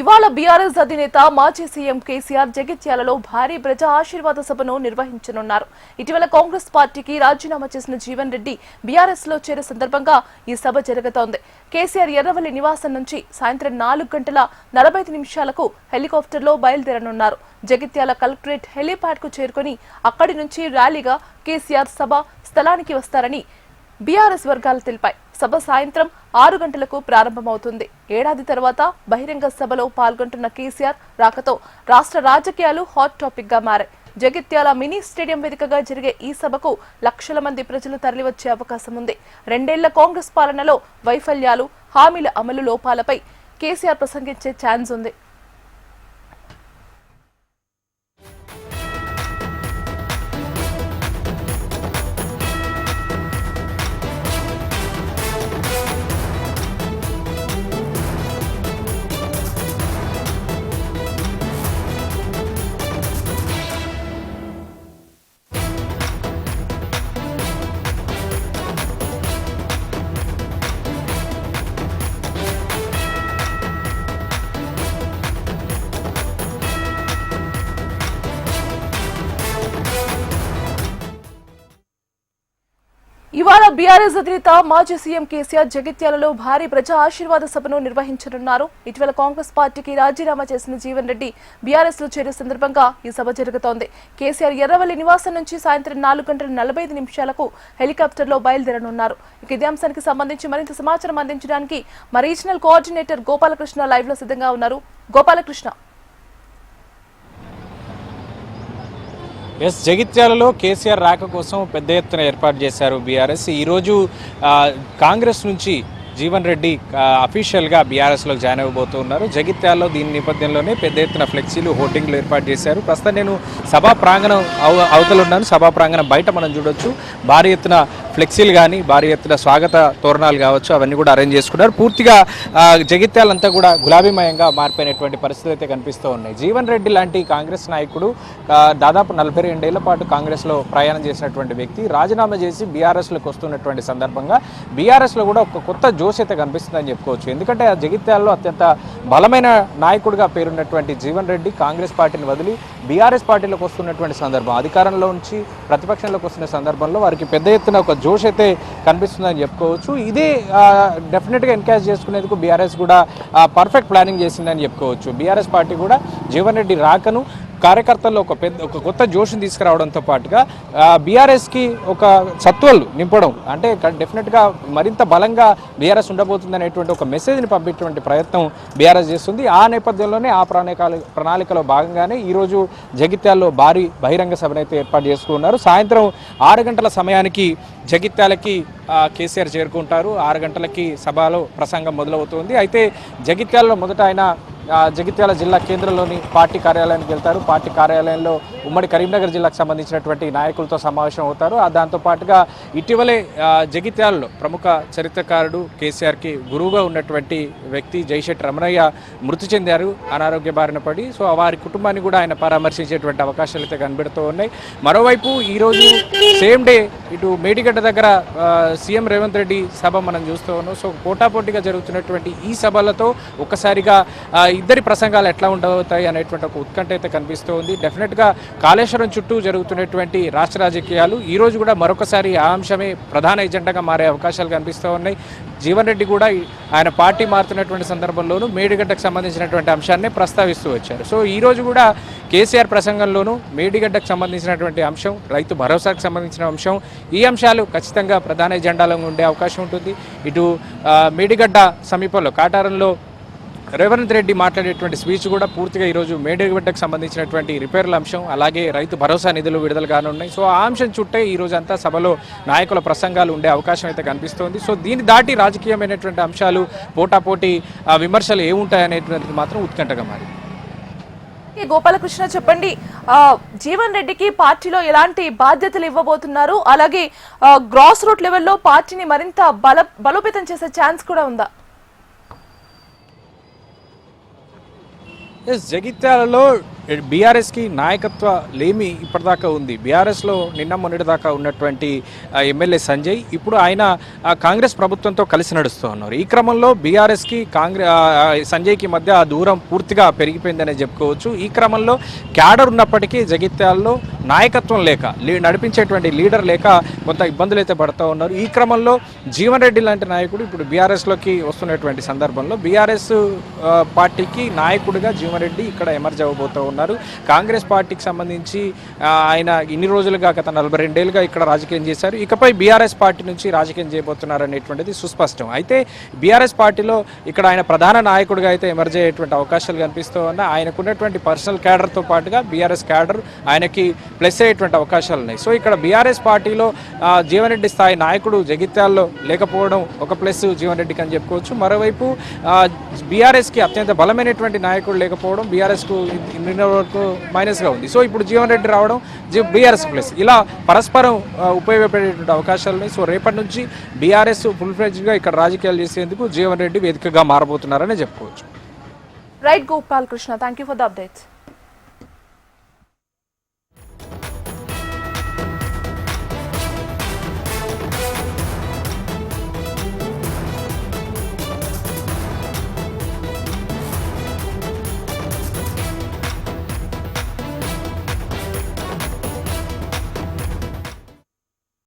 ఇవాళ బీఆర్ఎస్ అధినేత మాజీ సీఎం కేసీఆర్ జగిత్యాలలో భారీ ప్రజా ఆశీర్వాద సభను నిర్వహించనున్నారు. ఇటీవల కాంగ్రెస్ పార్టీకి రాజీనామా చేసిన జీవన్ రెడ్డి బీఆర్ఎస్ లో చేరే సందర్భంగా ఈ సభ జరుగుతోంది. కేసీఆర్ ఎర్రవల్లి నివాసం నుంచి సాయంత్రం 4:45 హెలికాప్టర్లో బయలుదేరనున్నారు. జగిత్యాల కలెక్టరేట్ హెలీప్యాడ్ కు చేరుకుని అక్కడి నుంచి ర్యాలీగా కేసీఆర్ సభ స్థలానికి వస్తారని బీఆర్ఎస్ వర్గాలు తెలిపాయి. సభ సాయంత్రం 6 గంటలకు ప్రారంభమవుతుంది. ఏడాది తర్వాత బహిరంగ సభలో పాల్గొంటున్న కేసీఆర్ రాకతో రాష్ట్ర రాజకీయాలు హాట్ టాపిక్ గా మారాయి. జగిత్యాల మినీ స్టేడియం వేదికగా జరిగే ఈ సభకు లక్షల మంది ప్రజలు తరలివచ్చే అవకాశం ఉంది. 2 ఏళ్ల కాంగ్రెస్ పాలనలో వైఫల్యాలు, హామీల అమలు లోపాలపై కేసీఆర్ ప్రసంగించే ఛాన్స్ ఉంది. ఇవాళ బీఆర్ఎస్ అధినేత మాజీ సీఎం కేసీఆర్ జగిత్యాలలో భారీ ప్రజా ఆశీర్వాద సభను నిర్వహించనున్నారు. ఇటీవల కాంగ్రెస్ పార్టీకి రాజీనామా చేసిన జీవన్ రెడ్డి బీఆర్ఎస్ లో చేరే సందర్భంగా ఈ సభ జరుగుతోంది. కేసీఆర్ ఎర్రవల్లి నివాసం నుంచి సాయంత్రం 4:45 హెలికాప్టర్లో బయలుదేరనున్నారు. ఇదే అంశానికి సంబంధించి మరింత సమాచారం అందించడానికి మా రీజనల్ కోఆర్డినేటర్ గోపాలకృష్ణ లైవ్ లో సిద్ధంగా ఉన్నారు. గోపాలకృష్ణ, జగిత్యాలలో కేసీఆర్ రాక కోసం పెద్ద ఎత్తున ఏర్పాటు చేశారు బీఆర్ఎస్. ఈరోజు కాంగ్రెస్ నుంచి జీవన్ రెడ్డి అఫీషియల్గా బీఆర్ఎస్లో జాయిన్ అవ్వబోతున్నారు. జగిత్యాలలో దీని నేపథ్యంలోనే పెద్ద ఎత్తున ఫ్లెక్సీలు, హోర్డింగ్లు ఏర్పాటు చేశారు. ప్రస్తుతం నేను సభా ప్రాంగణం అవతలున్నాను. సభా ప్రాంగణం బయట మనం చూడొచ్చు భారీ ఎత్తున ఫ్లెక్సీలు కానీ, భారీ ఎత్తున స్వాగత తోరణాలు కావచ్చు, అవన్నీ కూడా అరేంజ్ చేసుకున్నారు. పూర్తిగా జగిత్యాలంతా కూడా గులాబీమయంగా మారిపోయినటువంటి పరిస్థితులు అయితే కనిపిస్తూ ఉన్నాయి. జీవన్ రెడ్డి లాంటి కాంగ్రెస్ నాయకుడు దాదాపు 42 ఏళ్ల పాటు కాంగ్రెస్లో ప్రయాణం చేసినటువంటి వ్యక్తి రాజీనామా చేసి బీఆర్ఎస్లోకి వస్తున్నటువంటి సందర్భంగా బీఆర్ఎస్లో కూడా ఒక కొత్త జోష్ అయితే కనిపిస్తుందని చెప్పుకోవచ్చు. ఎందుకంటే ఆ జగిత్యాలలో అత్యంత బలమైన నాయకుడిగా పేరున్నటువంటి జీవన్ రెడ్డి కాంగ్రెస్ పార్టీని వదిలి బీఆర్ఎస్ పార్టీలోకి వస్తున్నటువంటి సందర్భం, అధికారంలో నుంచి ప్రతిపక్షంలోకి వస్తున్న సందర్భంలో వారికి పెద్ద ఎత్తున ఒక జోష్ అయితే కనిపిస్తుందని చెప్పుకోవచ్చు. ఇదే డెఫినెట్గా ఎన్కరేజ్ చేసుకునేందుకు బీఆర్ఎస్ కూడా పర్ఫెక్ట్ ప్లానింగ్ చేసిందని చెప్పుకోవచ్చు. బీఆర్ఎస్ పార్టీ కూడా జీవన్ రెడ్డి రాకను కార్యకర్తల్లో ఒక కొత్త జోష్ని తీసుకురావడంతో పాటుగా బీఆర్ఎస్కి ఒక సత్వలు నింపడం, అంటే డెఫినెట్గా మరింత బలంగా బీఆర్ఎస్ ఉండబోతుంది అనేటువంటి ఒక మెసేజ్ని పంపేటువంటి ప్రయత్నం బీఆర్ఎస్ చేస్తుంది. ఆ నేపథ్యంలోనే ఆ ప్రణాళికలో భాగంగానే ఈరోజు జగిత్యాల్లో భారీ బహిరంగ సభనైతే ఏర్పాటు చేసుకున్నారు. సాయంత్రం 6 గంటల సమయానికి జగిత్యాలకి కేసీఆర్ చేరుకుంటారు. 6 గంటలకి సభలో ప్రసంగం మొదలవుతుంది. అయితే జగిత్యాలలో మొదట ఆయన జగిత్యాల జిల్లా కేంద్రంలోని పార్టీ కార్యాలయానికి వెళ్తారు. పార్టీ కార్యాలయంలో ఉమ్మడి కరీంనగర్ జిల్లాకు సంబంధించినటువంటి నాయకులతో సమావేశం అవుతారు. దాంతోపాటుగా ఇటీవలే జగిత్యాలలో ప్రముఖ చరిత్రకారుడు కేసీఆర్కి గురువుగా ఉన్నటువంటి వ్యక్తి జైశెట్టి రమణయ్య మృతి చెందారు అనారోగ్య బారిన పడి. సో వారి కుటుంబాన్ని కూడా ఆయన పరామర్శించేటువంటి అవకాశాలు అయితే కనబడుతూ ఉన్నాయి. మరోవైపు ఈరోజు సేమ్ డే ఇటు మేడిగడ్డ దగ్గర సీఎం రేవంత్ రెడ్డి సభ మనం చూస్తూ ఉన్నాం. సో పోటాపోటీగా జరుగుతున్నటువంటి ఈ సభలతో ఒక్కసారిగా ఇద్దరి ప్రసంగాలు ఎట్లా ఉండవుతాయి అనేటువంటి ఒక ఉత్కంఠ అయితే కనిపిస్తూ ఉంది. డెఫినెట్గా కాళేశ్వరం చుట్టూ జరుగుతున్నటువంటి రాష్ట్ర రాజకీయాలు ఈరోజు కూడా మరొకసారి ఆ అంశమే ప్రధాన ఎజెండాగా మారే అవకాశాలు కనిపిస్తూ ఉన్నాయి. జీవన్ రెడ్డి కూడా ఆయన పార్టీ మారుతున్నటువంటి సందర్భంలోనూ మేడిగడ్డకు సంబంధించినటువంటి అంశాన్ని ప్రస్తావిస్తూ వచ్చారు. సో ఈరోజు కూడా కేసీఆర్ ప్రసంగంలోనూ మేడిగడ్డకు సంబంధించినటువంటి అంశం, రైతు భరోసాకు సంబంధించిన అంశం, ఈ అంశాలు ఖచ్చితంగా ప్రధాన ఎజెండాలో ఉండే అవకాశం ఉంటుంది. ఇటు మేడిగడ్డ సమీపంలో కాటారంలో రేవంత్ రెడ్డి మాట్లాడేటువంటి స్పీచ్ కూడా పూర్తిగా ఈరోజు మేడిగడ్డకు సంబంధించినటువంటి రిపేర్ల అంశం, అలాగే రైతు భరోసా నిధులు విడుదల కానున్నాయి. సో ఆ అంశం చుట్టే ఈరోజు అంతా సభలో నాయకుల ప్రసంగాలు ఉండే అవకాశం అయితే కనిపిస్తోంది. సో దీన్ని దాటి రాజకీయమైనటువంటి అంశాలు, పోటాపోటీ విమర్శలు ఏముంటాయనేటువంటిది మాత్రం ఉత్కంఠగా మారింది. గోపాలకృష్ణ, చెప్పండి, జీవన్ రెడ్డికి పార్టీలో ఎలాంటి బాధ్యతలు ఇవ్వబోతున్నారు? అలాగే గ్రాస్ రూట్ లెవెల్లో పార్టీని మరింత బలోపేతం చేసే ఛాన్స్ కూడా ఉందా? ఎస్, జగిత్యాలలో బీఆర్ఎస్కి నాయకత్వ లేమి ఇప్పటిదాకా ఉంది. బీఆర్ఎస్లో నిన్న మొన్నటి దాకా ఉన్నటువంటి ఎమ్మెల్యే సంజయ్ ఇప్పుడు ఆయన కాంగ్రెస్ ప్రభుత్వంతో కలిసి నడుస్తూ ఉన్నారు. ఈ క్రమంలో బీఆర్ఎస్కి సంజయ్కి మధ్య ఆ దూరం పూర్తిగా పెరిగిపోయిందనే చెప్పుకోవచ్చు. ఈ క్రమంలో క్యాడర్ ఉన్నప్పటికీ జగిత్యాలలో నాయకత్వం లేక నడిపించేటువంటి లీడర్ లేక కొంత ఇబ్బందులు అయితే పడుతూ ఉన్నారు. ఈ క్రమంలో జీవన్ రెడ్డి లాంటి నాయకుడు ఇప్పుడు బీఆర్ఎస్లోకి వస్తున్నటువంటి సందర్భంలో బీఆర్ఎస్ పార్టీకి నాయకుడిగా జీవన్ రెడ్డి ఇక్కడ ఎమర్జ్ అవ్వబోతూ ఉన్నారు. కాంగ్రెస్ పార్టీకి సంబంధించి ఆయన ఇన్ని రోజులుగా గత 42 ఏళ్ళుగా ఇక్కడ రాజకీయం చేశారు. ఇకపై బీఆర్ఎస్ పార్టీ నుంచి రాజకీయం చేయబోతున్నారు అనేటువంటిది సుస్పష్టం. అయితే బీఆర్ఎస్ పార్టీలో ఇక్కడ ఆయన ప్రధాన నాయకుడిగా అయితే ఎమర్జ్ అయ్యేటువంటి అవకాశాలు కనిపిస్తూ ఉన్నాయి. ఆయనకున్నటువంటి పర్సనల్ క్యాడర్తో పాటుగా బీఆర్ఎస్ క్యాడర్ ఆయనకి ప్లస్ అయ్యేటువంటి అవకాశాలు ఉన్నాయి. సో ఇక్కడ బీఆర్ఎస్ పార్టీలో జీవన్ రెడ్డి స్థాయి నాయకుడు జగిత్యాల్లో లేకపోవడం ఒక ప్లస్ జీవన్ రెడ్డికి అని చెప్పుకోవచ్చు. మరోవైపు బీఆర్ఎస్కి అత్యంత బలమైనటువంటి నాయకుడు లేకపోవడం బీఆర్ఎస్కు వరకు మైనస్గా ఉంది. సో ఇప్పుడు జీవన్ రెడ్డి రావడం బీఆర్ఎస్ ప్లస్, ఇలా పరస్పరం ఉపయోగపడేటువంటి అవకాశాలు ఉన్నాయి. సో రేపటి నుంచి బీఆర్ఎస్ ఫుల్ ఫ్లెడ్జ్గా ఇక్కడ రాజకీయాలు చేసేందుకు జీవన్ రెడ్డి వేదికగా మారబోతున్నారని చెప్పుకోవచ్చు. Right Gopal Krishna, thank you for the updates.